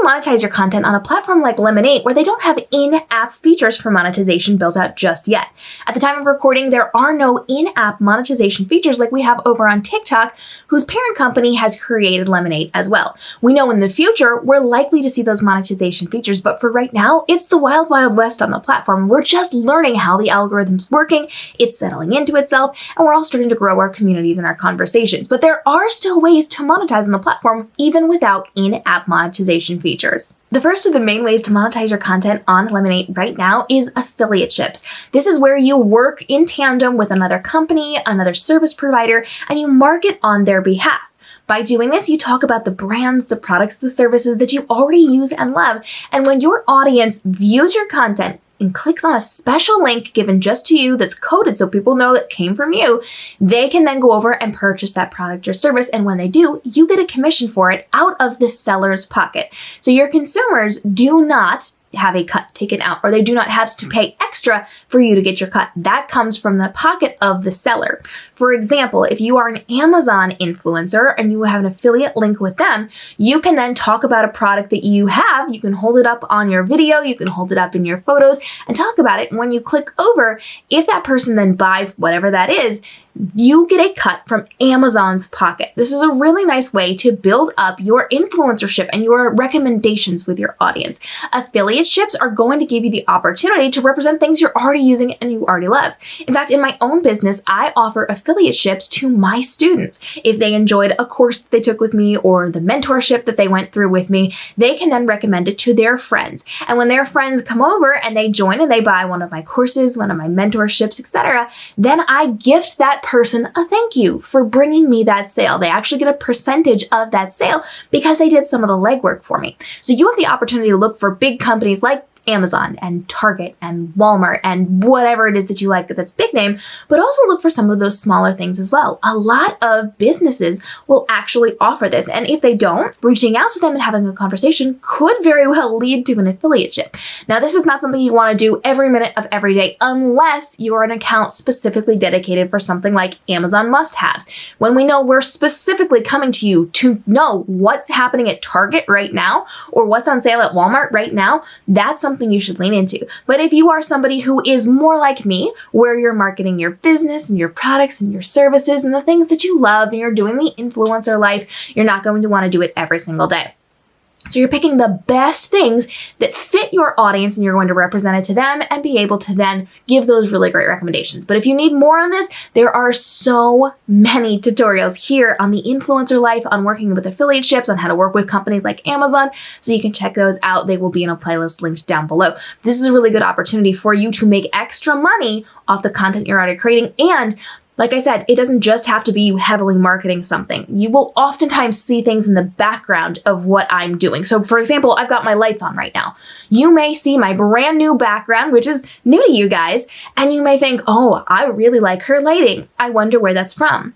monetize your content on a platform like Lemon8 where they don't have in-app features for monetization built out just yet. At the time of recording, there are no in-app monetization features like we have over on TikTok, whose parent company has created Lemon8 as well. We know in the future, we're likely to see those monetization features, but for right now, it's the wild, wild west on the platform. We're just learning how the algorithm's working, it's settling into itself, and we're all starting to grow our communities and our conversations. But there are still ways to monetize on the platform, even without in-app monetization features. The first of the main ways to monetize your content on Lemon8 right now is affiliateships. This is where you work in tandem with another company, another service provider, and you market on their behalf. By doing this, you talk about the brands, the products, the services that you already use and love. And when your audience views your content and clicks on a special link given just to you that's coded so people know that came from you, they can then go over and purchase that product or service. And when they do, you get a commission for it out of the seller's pocket. So your consumers do not have a cut taken out, or they do not have to pay extra for you to get your cut. That comes from the pocket of the seller. For example, if you are an Amazon influencer and you have an affiliate link with them, you can then talk about a product that you have. You can hold it up on your video, you can hold it up in your photos and talk about it. And when you click over, if that person then buys whatever that is, you get a cut from Amazon's pocket. This is a really nice way to build up your influencership and your recommendations with your audience. Affiliateships are going to give you the opportunity to represent things you're already using and you already love. In fact, in my own business, I offer affiliateships to my students. If they enjoyed a course that they took with me or the mentorship that they went through with me, they can then recommend it to their friends. And when their friends come over and they join and they buy one of my courses, one of my mentorships, etc., then I gift that person a thank you for bringing me that sale. They actually get a percentage of that sale because they did some of the legwork for me. So you have the opportunity to look for big companies like Amazon and Target and Walmart and whatever it is that you like that's big name, but also look for some of those smaller things as well. A lot of businesses will actually offer this, and if they don't, reaching out to them and having a conversation could very well lead to an affiliateship. Now, this is not something you want to do every minute of every day unless you're an account specifically dedicated for something like Amazon must-haves. When we know we're specifically coming to you to know what's happening at Target right now or what's on sale at Walmart right now, that's something you should lean into. But if you are somebody who is more like me, where you're marketing your business and your products and your services and the things that you love and you're doing the influencer life, you're not going to want to do it every single day. So you're picking the best things that fit your audience and you're going to represent it to them and be able to then give those really great recommendations. But if you need more on this, there are so many tutorials here on the influencer life, on working with affiliateships, on how to work with companies like Amazon. So you can check those out. They will be in a playlist linked down below. This is a really good opportunity for you to make extra money off the content you're already creating. And like I said, it doesn't just have to be you heavily marketing something. You will oftentimes see things in the background of what I'm doing. So for example, I've got my lights on right now. You may see my brand new background, which is new to you guys, and you may think, oh, I really like her lighting. I wonder where that's from.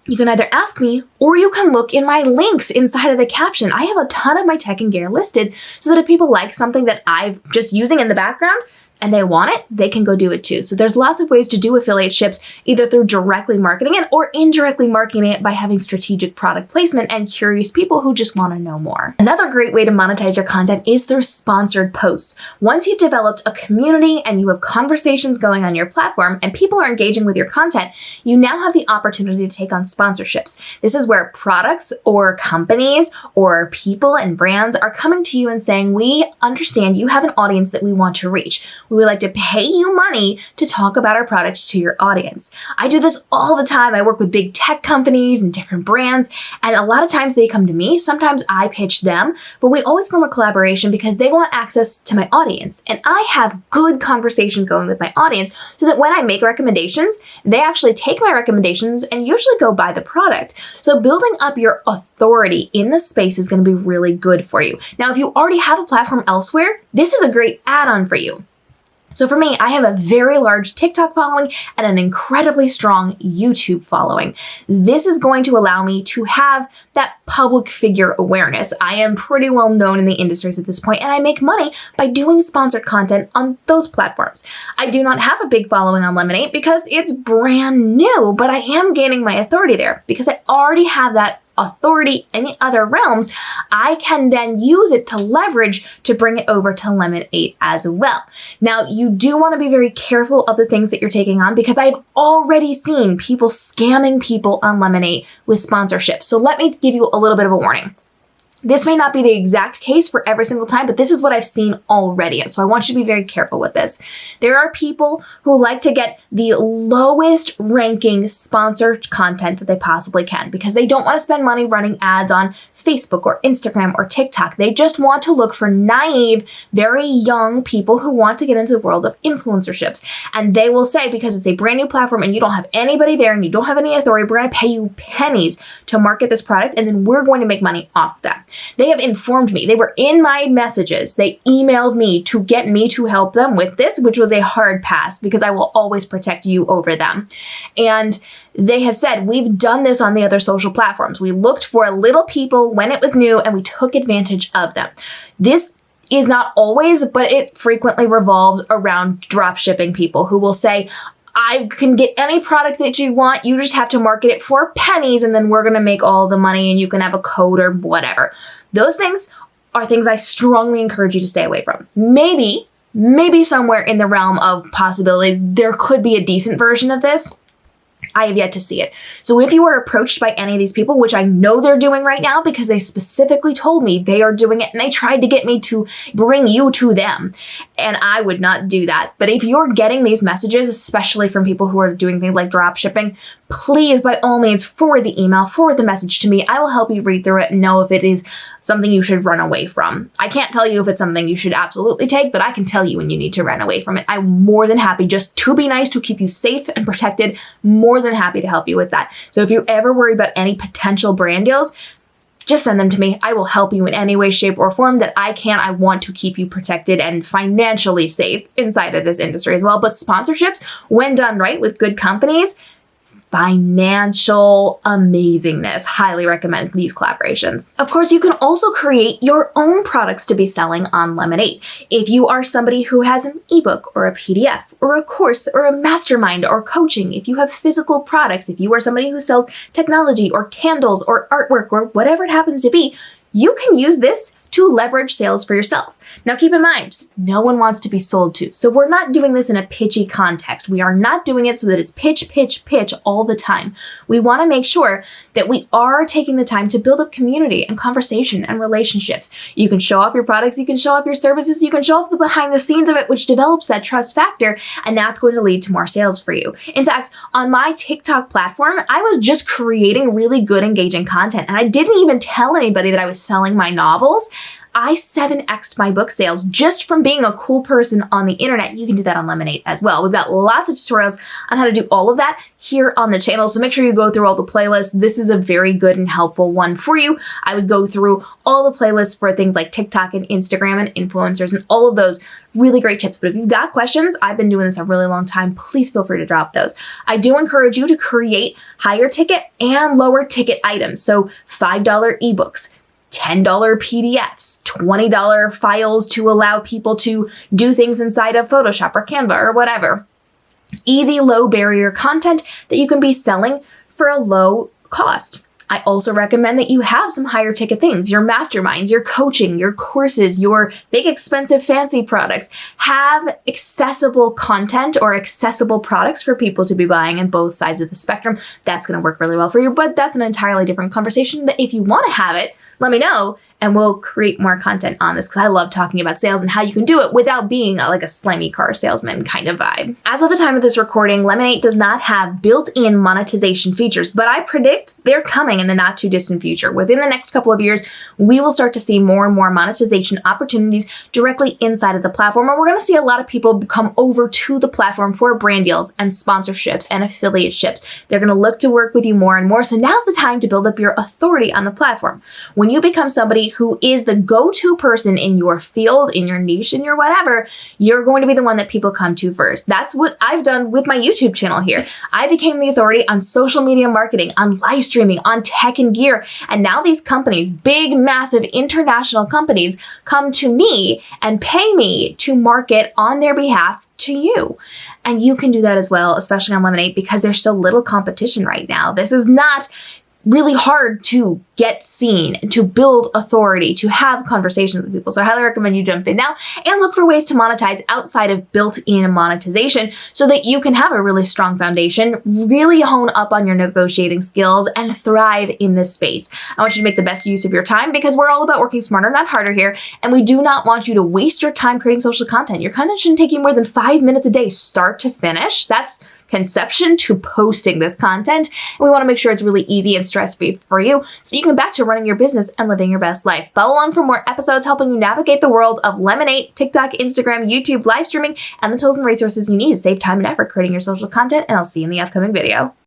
You can either ask me or you can look in my links inside of the caption. I have a ton of my tech and gear listed so that if people like something that I'm just using in the background, and they want it, they can go do it too. So there's lots of ways to do affiliateships, either through directly marketing it or indirectly marketing it by having strategic product placement and curious people who just want to know more. Another great way to monetize your content is through sponsored posts. Once you've developed a community and you have conversations going on your platform and people are engaging with your content, you now have the opportunity to take on sponsorships. This is where products or companies or people and brands are coming to you and saying, we understand you have an audience that we want to reach. We would like to pay you money to talk about our product to your audience. I do this all the time. I work with big tech companies and different brands, and a lot of times they come to me. Sometimes I pitch them, but we always form a collaboration because they want access to my audience. And I have good conversation going with my audience so that when I make recommendations, they actually take my recommendations and usually go buy the product. So building up your authority in the space is going to be really good for you. Now, if you already have a platform elsewhere, this is a great add-on for you. So for me, I have a very large TikTok following and an incredibly strong YouTube following. This is going to allow me to have that public figure awareness. I am pretty well known in the industries at this point, and I make money by doing sponsored content on those platforms. I do not have a big following on Lemon8 because it's brand new, but I am gaining my authority there because I already have that authority in the other realms, I can then use it to leverage to bring it over to Lemon8 as well. Now, you do want to be very careful of the things that you're taking on because I've already seen people scamming people on Lemon8 with sponsorships. So let me give you a little bit of a warning. This may not be the exact case for every single time, but this is what I've seen already. So I want you to be very careful with this. There are people who like to get the lowest ranking sponsored content that they possibly can because they don't want to spend money running ads on Facebook or Instagram or TikTok. They just want to look for naive, very young people who want to get into the world of influencerships. And they will say, because it's a brand new platform and you don't have anybody there and you don't have any authority, we're going to pay you pennies to market this product and then we're going to make money off that. They have informed me. They were in my messages. They emailed me to get me to help them with this, which was a hard pass because I will always protect you over them. And they have said, we've done this on the other social platforms. We looked for little people when it was new and we took advantage of them. This is not always, but it frequently revolves around drop shipping people who will say, I can get any product that you want. You just have to market it for pennies and then we're going to make all the money and you can have a code or whatever. Those things are things I strongly encourage you to stay away from. Maybe somewhere in the realm of possibilities, there could be a decent version of this. I have yet to see it. So if you are approached by any of these people, which I know they're doing right now because they specifically told me they are doing it and they tried to get me to bring you to them, and I would not do that. But if you're getting these messages, especially from people who are doing things like drop shipping, please, by all means, forward the email, forward the message to me. I will help you read through it and know if it is something you should run away from. I can't tell you if it's something you should absolutely take, but I can tell you when you need to run away from it. I'm more than happy just to be nice, to keep you safe and protected, more than happy to help you with that. So if you ever worry about any potential brand deals, just send them to me. I will help you in any way, shape, or form that I can. I want to keep you protected and financially safe inside of this industry as well. But sponsorships, when done right with good companies, financial amazingness. Highly recommend these collaborations. Of course, you can also create your own products to be selling on Lemon8. If you are somebody who has an ebook or a PDF or a course or a mastermind or coaching, if you have physical products, if you are somebody who sells technology or candles or artwork or whatever it happens to be, you can use this to leverage sales for yourself. Now keep in mind, no one wants to be sold to. So we're not doing this in a pitchy context. We are not doing it so that it's pitch, pitch, pitch all the time. We want to make sure that we are taking the time to build up community and conversation and relationships. You can show off your products, you can show off your services, you can show off the behind the scenes of it, which develops that trust factor, and that's going to lead to more sales for you. In fact, on my TikTok platform, I was just creating really good, engaging content, and I didn't even tell anybody that I was selling my novels. I 7x'd my book sales just from being a cool person on the internet. You can do that on Lemon8 as well. We've got lots of tutorials on how to do all of that here on the channel. So make sure you go through all the playlists. This is a very good and helpful one for you. I would go through all the playlists for things like TikTok and Instagram and influencers and all of those really great tips. But if you've got questions, I've been doing this a really long time, please feel free to drop those. I do encourage you to create higher ticket and lower ticket items. So $5 ebooks, $10 PDFs, $20 files to allow people to do things inside of Photoshop or Canva or whatever. Easy, low barrier content that you can be selling for a low cost. I also recommend that you have some higher ticket things, your masterminds, your coaching, your courses, your big expensive fancy products. Have accessible content or accessible products for people to be buying on both sides of the spectrum. That's going to work really well for you, but that's an entirely different conversation. That if you want to have it, let me know and we'll create more content on this because I love talking about sales and how you can do it without being like a slimy car salesman kind of vibe. As of the time of this recording, Lemon8 does not have built-in monetization features, but I predict they're coming in the not too distant future. Within the next couple of years, we will start to see more and more monetization opportunities directly inside of the platform, and we're going to see a lot of people come over to the platform for brand deals and sponsorships and affiliateships. They're going to look to work with you more and more, so now's the time to build up your authority on the platform. When you become somebody who is the go-to person in your field, in your niche, in your whatever, you're going to be the one that people come to first. That's what I've done with my YouTube channel here. I became the authority on social media marketing, on live streaming, on tech and gear, and now these companies, big, massive international companies, come to me and pay me to market on their behalf to you. And you can do that as well, especially on Lemon8 because there's so little competition right now. This is not really hard to get seen, to build authority, to have conversations with people. So I highly recommend you jump in now and look for ways to monetize outside of built-in monetization so that you can have a really strong foundation, really hone up on your negotiating skills, and thrive in this space. I want you to make the best use of your time because we're all about working smarter, not harder here, and we do not want you to waste your time creating social content. Your content shouldn't take you more than 5 minutes a day, start to finish. That's conception to posting this content. And we want to make sure it's really easy and stress-free for you so that you can get back to running your business and living your best life. Follow along for more episodes helping you navigate the world of Lemon8, TikTok, Instagram, YouTube, live streaming, and the tools and resources you need to save time and effort creating your social content. And I'll see you in the upcoming video.